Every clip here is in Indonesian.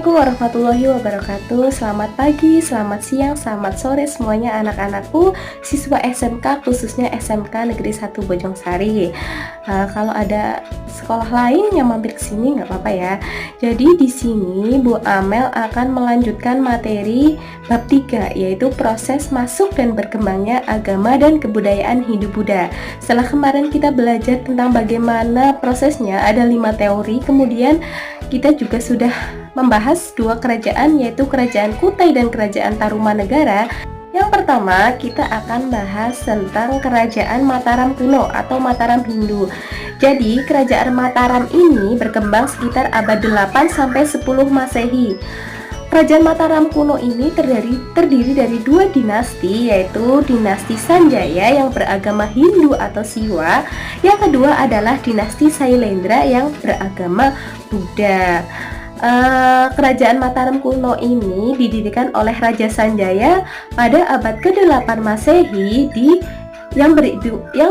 Assalamualaikum warahmatullahi wabarakatuh. Selamat pagi, selamat siang, selamat sore semuanya anak-anakku, siswa SMK khususnya SMK Negeri 1 Bojongsari. Kalau ada sekolah lain yang mampir ke sini nggak apa-apa ya. Jadi di sini Bu Amel akan melanjutkan materi bab 3, yaitu proses masuk dan berkembangnya agama dan kebudayaan Hindu Buddha. Setelah kemarin kita belajar tentang bagaimana prosesnya, ada 5 teori, kemudian kita juga sudah membahas 2 kerajaan, yaitu Kerajaan Kutai dan Kerajaan Tarumanegara. Yang pertama, kita akan bahas tentang Kerajaan Mataram kuno atau Mataram Hindu. Jadi, Kerajaan Mataram ini berkembang sekitar abad 8 sampai 10 Masehi. Kerajaan Mataram kuno ini terdiri dari 2 dinasti, yaitu dinasti Sanjaya yang beragama Hindu atau Siwa. Yang kedua adalah dinasti Sailendra yang beragama Buddha. Kerajaan Mataram kuno ini didirikan oleh Raja Sanjaya pada abad ke-8 Masehi yang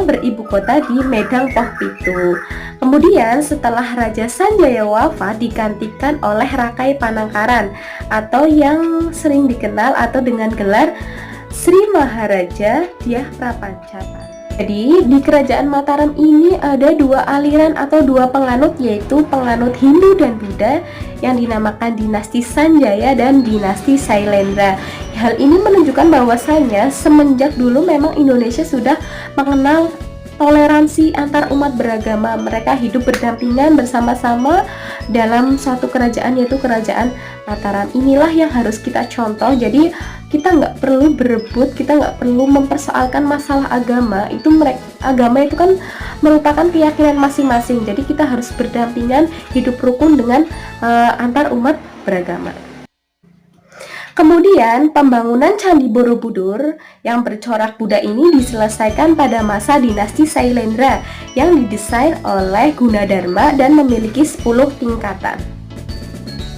beribu kota di Medang Pohpitu. Kemudian setelah Raja Sanjaya wafat digantikan oleh Rakai Panangkaran atau yang sering dikenal atau dengan gelar Sri Maharaja Dyah Prapanca. Jadi di Kerajaan Mataram ini ada 2 aliran atau 2 penganut, yaitu penganut Hindu dan Buddha yang dinamakan dinasti Sanjaya dan dinasti Sailendra. Hal ini menunjukkan bahwasanya semenjak dulu memang Indonesia sudah mengenal toleransi antar umat beragama. Mereka hidup berdampingan bersama-sama dalam suatu kerajaan, yaitu Kerajaan Mataram. Inilah yang harus kita contoh. Jadi kita nggak perlu berebut, kita nggak perlu mempersoalkan masalah agama. Agama itu kan merupakan keyakinan masing-masing. Jadi kita harus berdampingan, hidup rukun dengan antar umat beragama. Kemudian pembangunan Candi Borobudur yang bercorak Buddha ini diselesaikan pada masa dinasti Sailendra yang didesain oleh Gunadarma dan memiliki 10 tingkatan.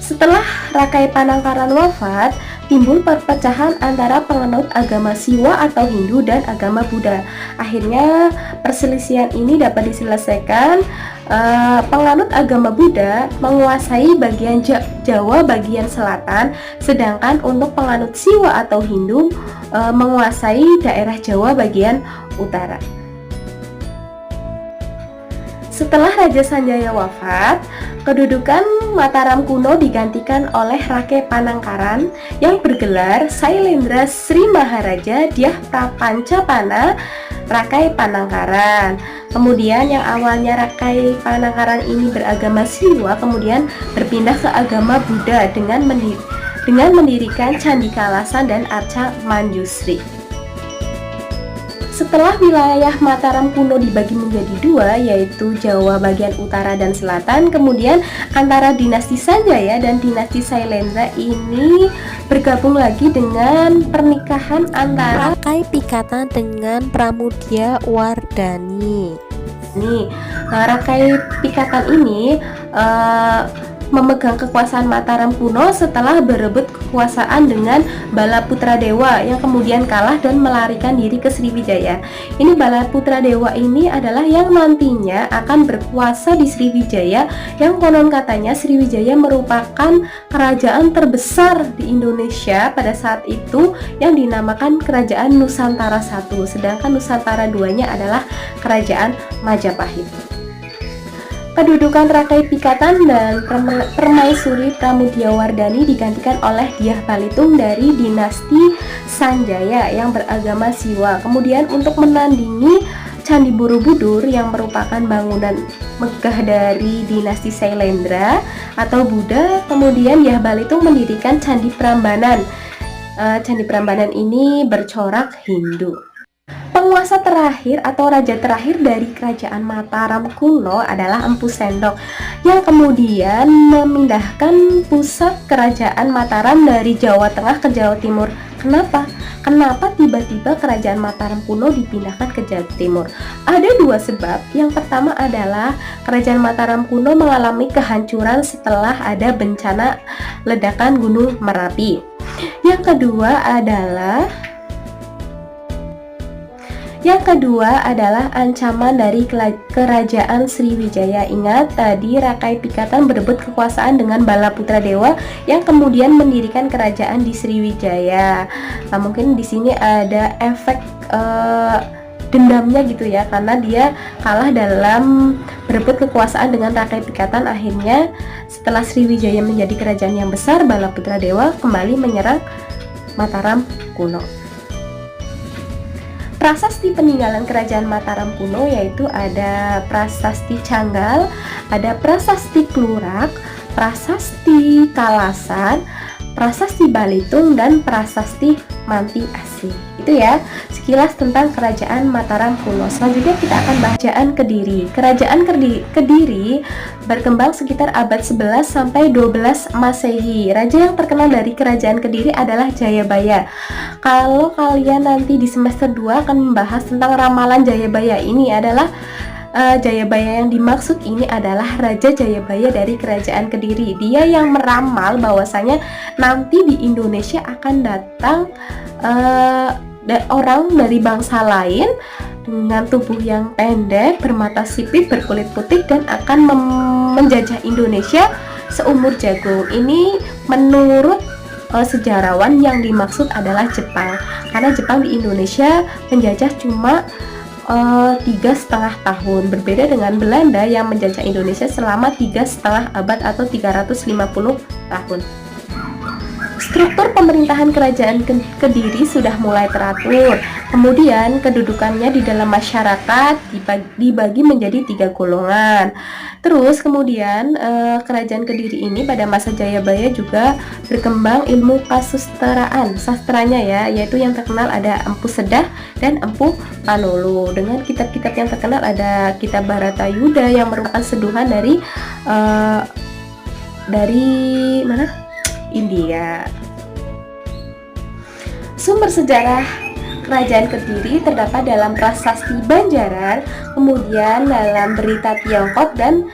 Setelah Rakai Panangkaran wafat, timbul perpecahan antara penganut agama Siwa atau Hindu dan agama Buddha. Akhirnya perselisihan ini dapat diselesaikan. Penganut agama Buddha menguasai bagian Jawa bagian selatan, sedangkan untuk penganut Siwa atau Hindu menguasai daerah Jawa bagian utara. Setelah Raja Sanjaya wafat, kedudukan Mataram kuno digantikan oleh Rakai Panangkaran yang bergelar Sailendra Sri Maharaja Dyah Prapanca Rakai Panangkaran. Kemudian yang awalnya Rakai Panangkaran ini beragama Siwa kemudian berpindah ke agama Buddha dengan mendirikan Candi Kalasan dan Arca Manjusri. Setelah wilayah Mataram kuno dibagi menjadi 2, yaitu Jawa bagian utara dan selatan, kemudian antara dinasti Sanjaya dan dinasti Sailendra ini bergabung lagi dengan pernikahan antara Rakai Pikatan dengan Pramudya Wardani. Rakai Pikatan ini memegang kekuasaan Mataram kuno setelah berebut kekuasaan dengan Balaputra Dewa yang kemudian kalah dan melarikan diri ke Sriwijaya. Ini Balaputra Dewa ini adalah yang nantinya akan berkuasa di Sriwijaya, yang konon katanya Sriwijaya merupakan kerajaan terbesar di Indonesia pada saat itu yang dinamakan Kerajaan Nusantara I, sedangkan Nusantara II-nya adalah Kerajaan Majapahit. Kedudukan Rakai Pikatan dan Permaisuri Pramudya Wardani digantikan oleh Dyah Balitung dari dinasti Sanjaya yang beragama Siwa. Kemudian untuk menandingi Candi Borobudur yang merupakan bangunan megah dari dinasti Sailendra atau Buddha, kemudian Dyah Balitung mendirikan Candi Prambanan. Candi Prambanan ini bercorak Hindu. Penguasa terakhir atau raja terakhir dari Kerajaan Mataram kuno adalah Empu Sendok yang kemudian memindahkan pusat Kerajaan Mataram dari Jawa Tengah ke Jawa Timur. Kenapa tiba-tiba Kerajaan Mataram kuno dipindahkan ke Jawa Timur? Ada 2 sebab. Yang pertama adalah Kerajaan Mataram kuno mengalami kehancuran setelah ada bencana ledakan Gunung Merapi. Yang kedua adalah Yang kedua adalah ancaman dari kerajaan Sriwijaya. Ingat tadi Rakai Pikatan berebut kekuasaan dengan Balaputra Dewa yang kemudian mendirikan kerajaan di Sriwijaya. Nah, mungkin di sini ada efek dendamnya gitu ya, karena dia kalah dalam berebut kekuasaan dengan Rakai Pikatan. Akhirnya setelah Sriwijaya menjadi kerajaan yang besar, Balaputra Dewa kembali menyerang Mataram kuno. Prasasti peninggalan kerajaan Mataram kuno yaitu ada Prasasti Canggal, ada Prasasti Klurak, Prasasti Kalasan, Prasasti Balitung, dan Prasasti Manti Asih. Itu ya sekilas tentang kerajaan Mataram kuno. Selanjutnya kita akan bahas kerajaan Kediri. Kerajaan Kediri berkembang sekitar abad 11 sampai 12 Masehi. Raja yang terkenal dari kerajaan Kediri adalah Jayabaya. Kalau kalian nanti di semester 2 akan membahas tentang ramalan Jayabaya, ini adalah Jayabaya yang dimaksud ini adalah Raja Jayabaya dari kerajaan Kediri. Dia yang meramal bahwasanya nanti di Indonesia akan datang orang dari bangsa lain dengan tubuh yang pendek, bermata sipit, berkulit putih, dan akan menjajah Indonesia seumur jagung. Ini menurut sejarawan yang dimaksud adalah Jepang, karena Jepang di Indonesia menjajah cuma 3,5 tahun, berbeda dengan Belanda yang menjajah Indonesia selama 3,5 abad atau 350 tahun. Struktur pemerintahan kerajaan Kediri sudah mulai teratur. Kemudian kedudukannya di dalam masyarakat dibagi menjadi 3 golongan. Terus kemudian kerajaan Kediri ini pada masa Jayabaya juga berkembang ilmu kasusteraan, sastranya ya, yaitu yang terkenal ada Empu Sedah dan Empu Panulu. Dengan kitab-kitab yang terkenal ada Kitab Bharatayuda yang merupakan seduhan dari mana? India. Sumber sejarah kerajaan Kediri terdapat dalam Prasasti Banjaran, kemudian dalam Berita Tiongkok, dan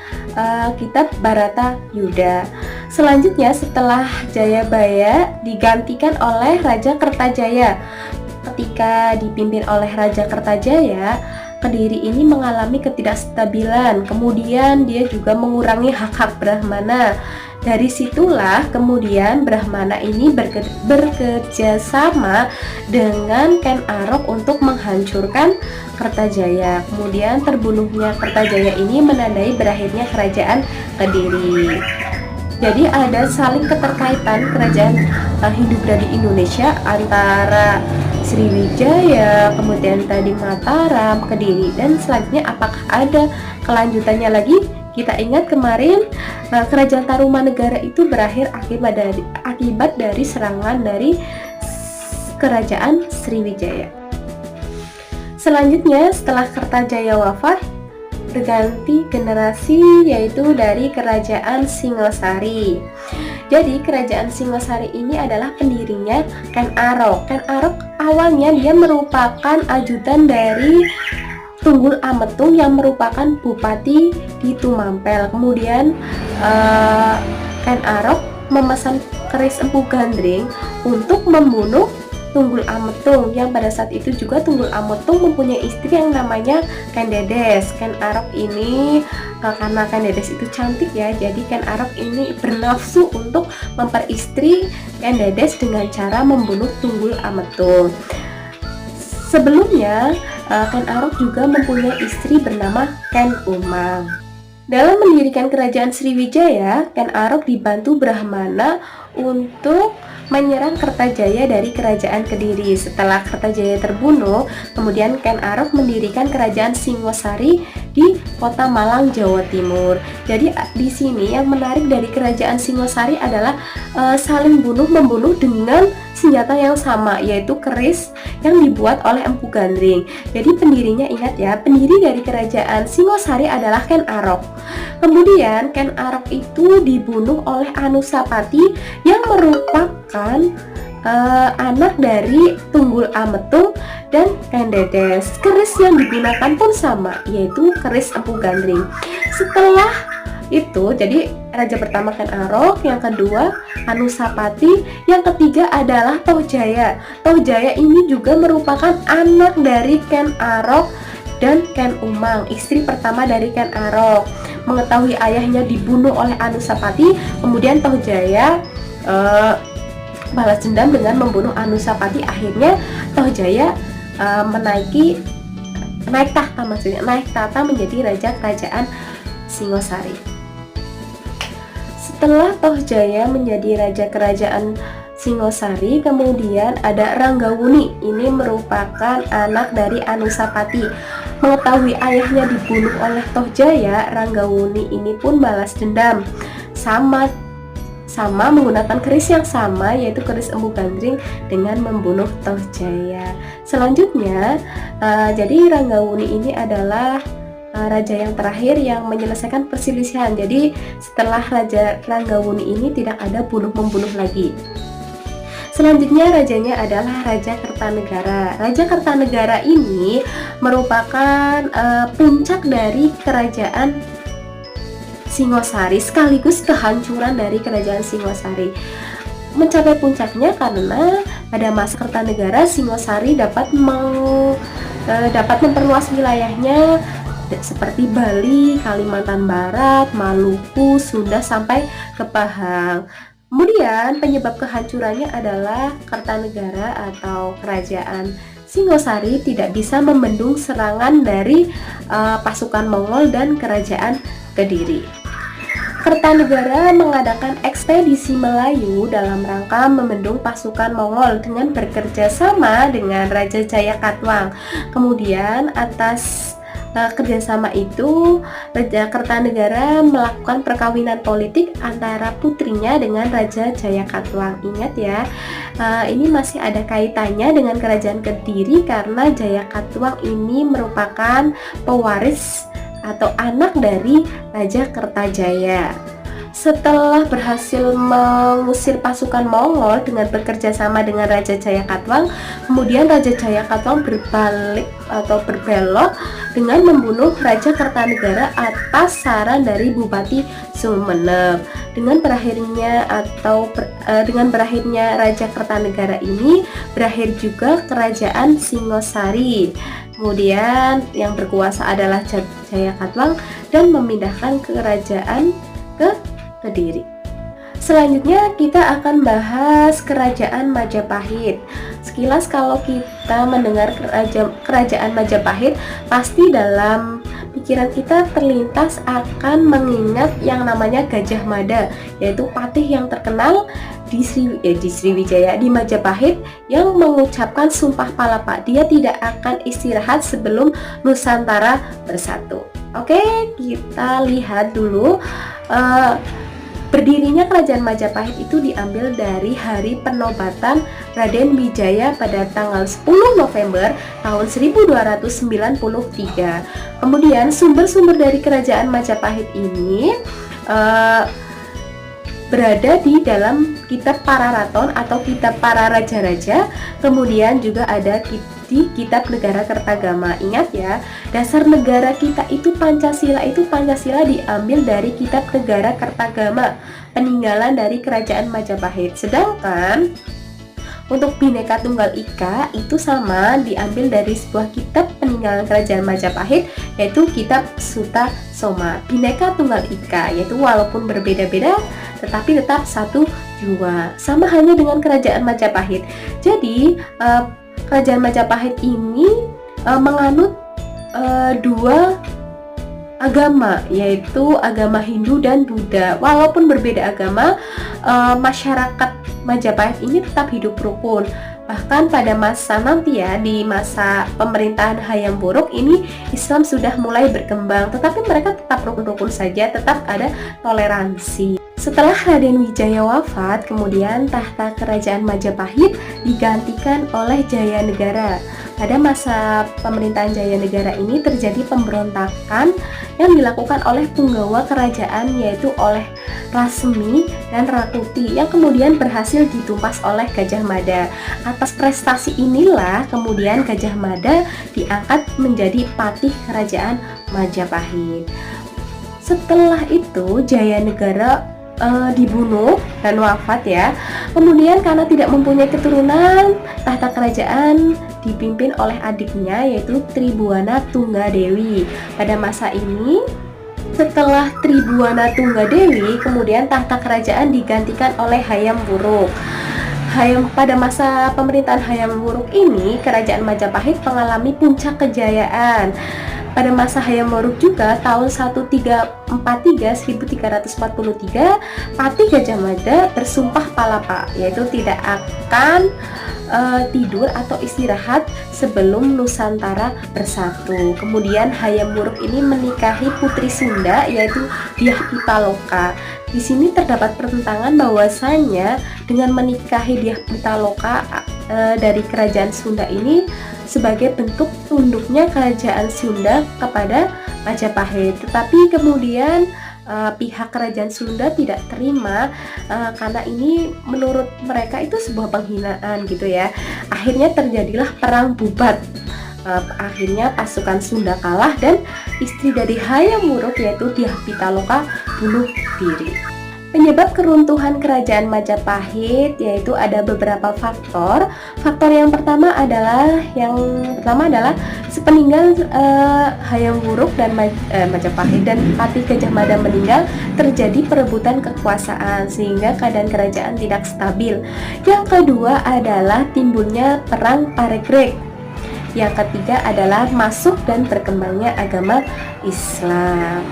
Kitab Bharatayuda. Selanjutnya setelah Jayabaya digantikan oleh Raja Kertajaya. Ketika dipimpin oleh Raja Kertajaya, Kediri ini mengalami ketidakstabilan. Kemudian dia juga mengurangi hak-hak Brahmana. Dari situlah kemudian Brahmana ini bekerja sama dengan Ken Arok untuk menghancurkan Kertajaya. Kemudian terbunuhnya Kertajaya ini menandai berakhirnya kerajaan Kediri. Jadi ada saling keterkaitan kerajaan Hindu-Buddha di Indonesia antara Sriwijaya, kemudian tadi Mataram, Kediri, dan selanjutnya apakah ada kelanjutannya lagi? Kita ingat kemarin kerajaan Tarumanegara itu berakhir akibat dari serangan dari kerajaan Sriwijaya. Selanjutnya setelah Kertajaya wafat, berganti generasi yaitu dari kerajaan Singosari. Jadi kerajaan Singosari ini adalah pendirinya Ken Arok. Ken Arok awalnya dia merupakan ajudan dari Tunggul Ametung yang merupakan bupati di Tumampel. Kemudian Ken Arok memesan keris Empu Gandring untuk membunuh Tunggul Ametung, yang pada saat itu juga Tunggul Ametung mempunyai istri yang namanya Ken Dedes. Ken Arok ini karena Ken Dedes itu cantik ya, jadi Ken Arok ini bernafsu untuk memperistri Ken Dedes dengan cara membunuh Tunggul Ametung. Sebelumnya Ken Arok juga mempunyai istri bernama Ken Umang. Dalam mendirikan kerajaan Sriwijaya, Ken Arok dibantu Brahmana untuk menyerang Kertajaya dari kerajaan Kediri. Setelah Kertajaya terbunuh, kemudian Ken Arok mendirikan kerajaan Singosari di Kota Malang, Jawa Timur. Jadi di sini yang menarik dari kerajaan Singosari adalah saling bunuh-membunuh dengan senjata yang sama, yaitu keris yang dibuat oleh Empu Gandring. Jadi pendirinya, ingat ya, pendiri dari kerajaan Singosari adalah Ken Arok. Kemudian Ken Arok itu dibunuh oleh Anusapati yang merupakan anak dari Tunggul Ametung dan Ken Dedes. Keris yang digunakan pun sama, yaitu keris Empu Gandring. Setelah Itu jadi raja pertama Ken Arok, yang kedua Anusapati, yang ketiga adalah Tohjaya. Tohjaya ini juga merupakan anak dari Ken Arok dan Ken Umang, istri pertama dari Ken Arok. Mengetahui ayahnya dibunuh oleh Anusapati, kemudian Tohjaya balas dendam dengan membunuh Anusapati. Akhirnya Tohjaya naik tahta menjadi raja kerajaan Singosari. Setelah Tohjaya menjadi raja kerajaan Singosari, kemudian ada Ranggawuni. Ini merupakan anak dari Anusapati. Mengetahui ayahnya dibunuh oleh Tohjaya, Ranggawuni ini pun balas dendam sama menggunakan keris yang sama, yaitu keris Empu Gandring, dengan membunuh Tohjaya. Selanjutnya jadi Ranggawuni ini adalah raja yang terakhir yang menyelesaikan perselisihan. Jadi setelah Raja Ranggawuni ini tidak ada bunuh-membunuh lagi. Selanjutnya rajanya adalah Raja Kertanegara. Raja Kertanegara ini merupakan puncak dari kerajaan Singosari, sekaligus kehancuran dari kerajaan Singosari. Mencapai puncaknya karena pada masa Kertanegara, Singosari dapat memperluas wilayahnya seperti Bali, Kalimantan Barat, Maluku, Sunda, sampai ke Pahang. Kemudian penyebab kehancurannya adalah Kertanegara atau kerajaan Singosari tidak bisa membendung serangan dari pasukan Mongol dan kerajaan Kediri. Kertanegara mengadakan ekspedisi Melayu dalam rangka membendung pasukan Mongol dengan bekerja sama dengan Raja Jayakatwang. Kemudian atas kerjasama itu, Raja Kertanegara melakukan perkawinan politik antara putrinya dengan Raja Jayakatwang. Ingat ya, ini masih ada kaitannya dengan kerajaan Kediri karena Jayakatwang ini merupakan pewaris atau anak dari Raja Kertajaya. Setelah berhasil mengusir pasukan Mongol dengan bekerja sama dengan Raja Jayakatwang, kemudian Raja Jayakatwang berbelok dengan membunuh Raja Kertanegara atas saran dari Bupati Sumeneb. Dengan berakhirnya Raja Kertanegara ini, berakhir juga kerajaan Singosari. Kemudian yang berkuasa adalah Jayakatwang dan memindahkan kerajaan ke Kediri. Selanjutnya kita akan bahas kerajaan Majapahit. Sekilas kalau kita mendengar kerajaan Majapahit, pasti dalam pikiran kita terlintas akan mengingat yang namanya Gajah Mada, yaitu patih yang terkenal di Sriwijaya, di Majapahit, yang mengucapkan sumpah palapa. Dia tidak akan istirahat sebelum Nusantara bersatu. Oke, kita lihat dulu. Berdirinya kerajaan Majapahit itu diambil dari hari penobatan Raden Wijaya pada tanggal 10 November tahun 1293. Kemudian sumber-sumber dari kerajaan Majapahit ini berada di dalam kitab Pararaton atau kitab para raja-raja. Kemudian juga ada di kitab Negara Kertagama. Ingat ya, dasar negara kita itu Pancasila diambil dari kitab Negara Kertagama, peninggalan dari kerajaan Majapahit. Sedangkan untuk Bhinneka Tunggal Ika itu sama, diambil dari sebuah kitab peninggalan kerajaan Majapahit, yaitu kitab Suta Soma. Bhinneka Tunggal Ika, yaitu walaupun berbeda-beda tetapi tetap satu jua. Sama halnya dengan kerajaan Majapahit. Jadi kerajaan Majapahit ini menganut dua agama, yaitu agama Hindu dan Buddha. Walaupun berbeda agama, masyarakat Majapahit ini tetap hidup rukun. Bahkan pada masa nanti ya, di masa pemerintahan Hayam Wuruk ini, Islam sudah mulai berkembang, tetapi mereka tetap rukun-rukun saja, tetap ada toleransi. Setelah Raden Wijaya wafat, kemudian tahta kerajaan Majapahit digantikan oleh Jayanegara. Pada masa pemerintahan Jayanegara ini terjadi pemberontakan yang dilakukan oleh punggawa kerajaan, yaitu oleh Rasmi dan Rakuti, yang kemudian berhasil ditumpas oleh Gajah Mada. Atas prestasi inilah kemudian Gajah Mada diangkat menjadi patih kerajaan Majapahit. Setelah itu Jayanegara dibunuh dan wafat ya. Kemudian karena tidak mempunyai keturunan, tahta kerajaan dipimpin oleh adiknya yaitu Tribhuwana Tunggadewi. Pada masa ini, setelah Tribhuwana Tunggadewi, kemudian tahta kerajaan digantikan oleh Hayam Wuruk. Pada masa pemerintahan Hayam Wuruk ini, kerajaan Majapahit mengalami puncak kejayaan. Pada masa Hayam Wuruk juga tahun 1343, Patih Gajah Mada bersumpah palapa, yaitu tidak akan tidur atau istirahat sebelum Nusantara bersatu. Kemudian Hayam Wuruk ini menikahi putri Sunda yaitu Dyah Pitaloka. Di sini terdapat pertentangan bahwasanya dengan menikahi Dyah Pitaloka dari kerajaan Sunda ini sebagai bentuk tunduknya kerajaan Sunda kepada Majapahit. Tetapi kemudian pihak kerajaan Sunda tidak terima karena ini menurut mereka itu sebuah penghinaan gitu ya. Akhirnya terjadilah perang bubat. Akhirnya pasukan Sunda kalah dan istri dari Hayam Wuruk yaitu Dyah Pitaloka bunuh diri. Penyebab keruntuhan kerajaan Majapahit yaitu ada beberapa faktor. Faktor yang pertama adalah sepeninggal Hayam Wuruk dan Majapahit dan Patih Gajah Mada meninggal, terjadi perebutan kekuasaan sehingga keadaan kerajaan tidak stabil. Yang kedua adalah timbulnya perang Parekrek. Yang ketiga adalah masuk dan berkembangnya agama Islam.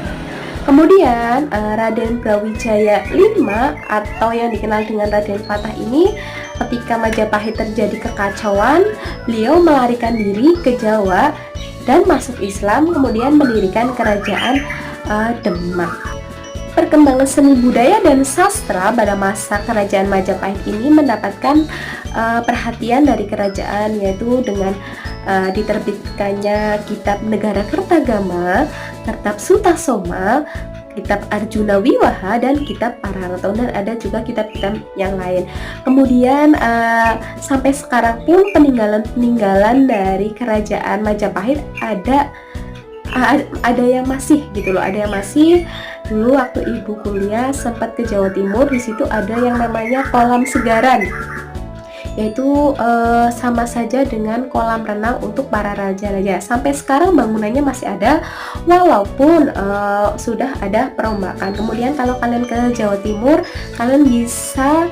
Kemudian Raden Brawijaya V atau yang dikenal dengan Raden Patah ini, ketika Majapahit terjadi kekacauan, beliau melarikan diri ke Jawa dan masuk Islam, kemudian mendirikan kerajaan Demak. Perkembangan seni budaya dan sastra pada masa kerajaan Majapahit ini mendapatkan perhatian dari kerajaan, yaitu dengan diterbitkannya Kitab Negara Kertagama, Kitab Sutasoma, Kitab Arjuna Wiwaha, dan Kitab Pararaton, dan ada juga kitab-kitab yang lain. Kemudian sampai sekarang pun peninggalan-peninggalan dari kerajaan Majapahit ada yang masih gitu loh, ada yang masih. Dulu waktu ibu kuliah sempat ke Jawa Timur, di situ ada yang namanya kolam segaran, yaitu sama saja dengan kolam renang untuk para raja-raja. Sampai sekarang bangunannya masih ada walaupun sudah ada perombakan. Kemudian kalau kalian ke Jawa Timur, kalian bisa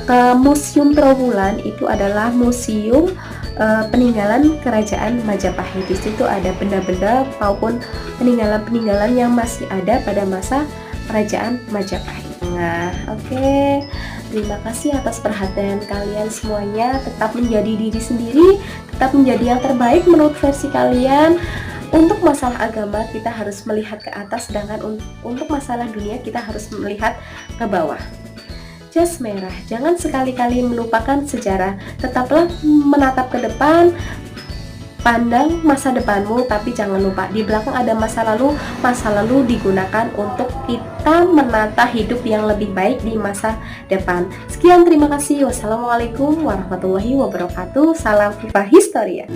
ke Museum Trowulan. Itu adalah museum peninggalan kerajaan Majapahit. Di situ ada benda-benda maupun peninggalan-peninggalan yang masih ada pada masa kerajaan Majapahit. Nah, oke. Terima kasih atas perhatian kalian semuanya. Tetap menjadi diri sendiri, tetap menjadi yang terbaik menurut versi kalian. Untuk masalah agama kita harus melihat ke atas, sedangkan untuk masalah dunia kita harus melihat ke bawah. Jas merah, jangan sekali-kali melupakan sejarah. Tetaplah menatap ke depan, pandang masa depanmu, tapi jangan lupa di belakang ada masa lalu. Masa lalu digunakan untuk kita menata hidup yang lebih baik di masa depan. Sekian, terima kasih. Wassalamualaikum warahmatullahi wabarakatuh. Salam Viva Historia.